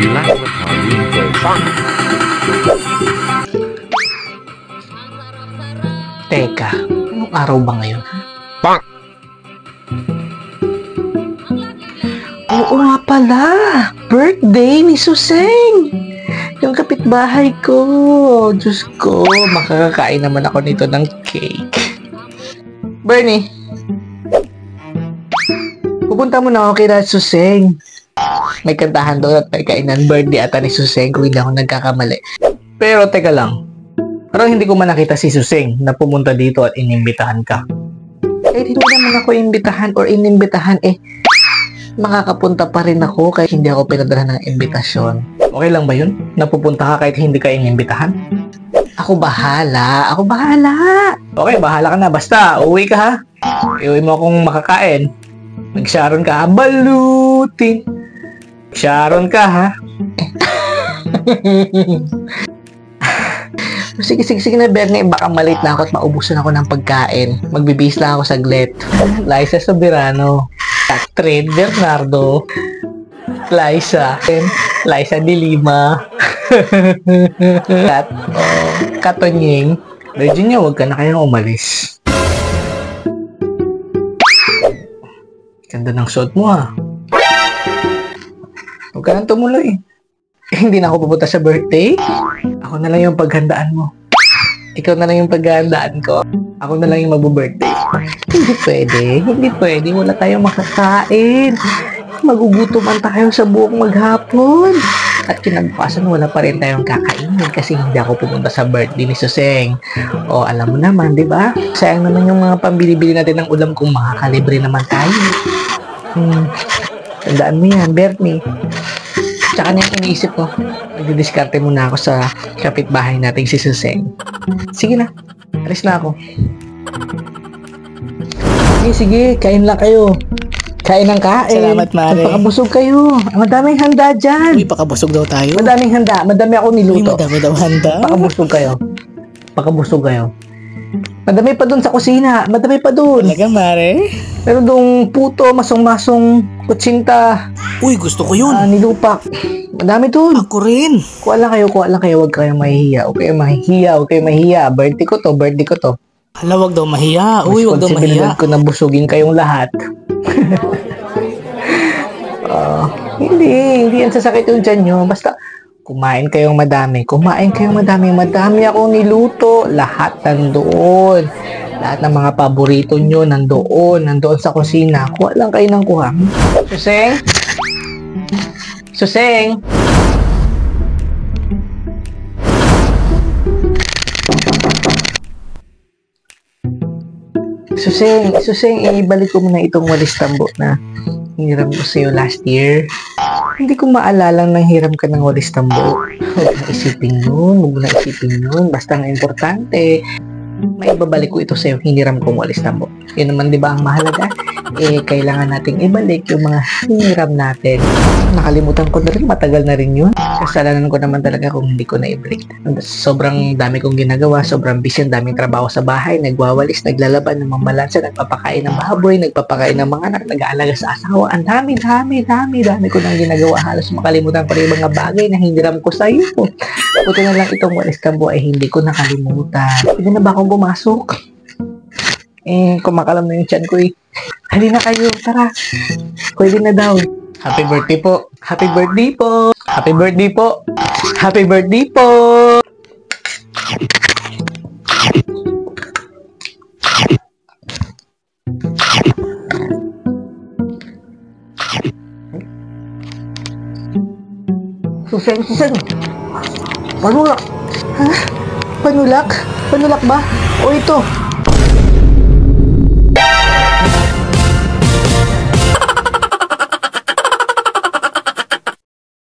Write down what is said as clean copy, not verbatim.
Relax with Halloween Play. Teka, anong araw ba ngayon? Oo nga pala! Birthday ni Suseng! Yung kapitbahay ko! Diyos ko, makakakain naman ako nito ng cake. Bernie! Pupunta mo na ako kay Suseng. May kantahan doon at may kainan. Birthday ata ni Suseng kung hindi ako nagkakamali. Pero teka lang. Parang hindi ko man nakita si Suseng na pumunta dito at inimbitahan ka. Kahit hindi naman ako imbitahan or inimbitahan makakapunta pa rin ako kahit hindi ako pinadala ng imbitasyon. Okay lang ba yun? Napupunta ka kahit hindi ka inimbitahan? Ako bahala. Ako bahala. Okay, bahala ka na. Basta, uwi ka ha. Iuwi mo akong makakain. Mag-sharon ka ha. Balutin. Sharon ka ha. Sige na Bernie, baka malit na ako at maubusan ako ng pagkain. Magbibihis lang ako saglit. Liza Soberano. Catherine Bernardo. Liza de Lima. Katonying. Virginia, huwag ka na kayang umalis. Ganda ng suot mo ha. Huwag ka nang tumuloy. Hindi na ako pupunta sa birthday. Ako na lang yung paghandaan mo. Ikaw na lang yung paghandaan ko. Ako na lang yung magbo-birthday. Hindi pwede. Wala tayong makakain. Magugutuman tayo sa buong maghapon. At kinabukasan wala pa rin tayong kakainin kasi hindi ako pupunta sa birthday ni Suseng. O alam mo naman, di ba? Sayang naman yung mga pambili-bili natin ng ulam kung makakalibre naman tayo. Tandaan mo yan, Bernie. Tsaka na yung iniisip ko, nagdidiskarte muna ako sa kapitbahay nating si Suseng. Sige na, alis na ako. Sige, kain lang kayo. Kain ng kain. Salamat, Mare. Pakabusog kayo. Madaming handa dyan. Uy, pakabusog daw tayo. Madaming handa. Madami ako niluto. Uy, madami daw handa. Pakabusog kayo. Pakabusog kayo. Madami pa dun sa kusina. Madami pa dun. Talaga, Mare? Pero dong puto, masong-masong, kutsinta. Uy, gusto ko yun. Nilupak. Madami dun. Ako rin. Kuha lang kayo. Huwag kayong mahihiya. Huwag kayong mahihiya. Birthday ko to. Hala, wag daw mahiya. Uy, wag daw mahiya. Responsibilidad ko na busugin kayong lahat. Hindi yan sasakit yung tiyan nyo. Basta, kumain kayong madami. Madami akong niluto. Lahat nandoon. Lahat ng mga paborito nyo nandoon sa kusina. Kuha lang kayo ng kuha. Suseng! Suseng, ibalik ko muna itong walis tambo na hiniram ko sa'yo last year. Hindi ko maalala nang hiram ka ng walis tambo. Huwag na isipin yun. Basta ang importante, may ibabalik ko ito sa'yo, hiniram kong walis tambo. Yun naman, di ba, ang mahalaga? Kailangan nating ibalik yung mga hiniram natin. Nakalimutan ko na rin, matagal na rin yun. Kasalanan ko naman talaga kung hindi ko na ibalik. Sobrang dami kong ginagawa, sobrang busy, daming trabaho sa bahay, nagwawalis, naglalaban ng mamalansa, nagpapakain ng baboy, nagpapakain ng mga anak, nag-aalaga sa asawa. Ang dami ko nang ginagawa. Halos makalimutan ko rin yung mga bagay na hiniram ko sa'yo. Buti na lang itong walis tambo ay hindi ko nakalimutan. Pwede na ba akong pumasok? Kumakalam na yung tiyan ko eh. Halina kayo, tara. Pwede na daw. Happy birthday po. Happy birthday po. Happy birthday po. Happy birthday po. Suseng. Panulak. Ha? Panulak ba? O ito.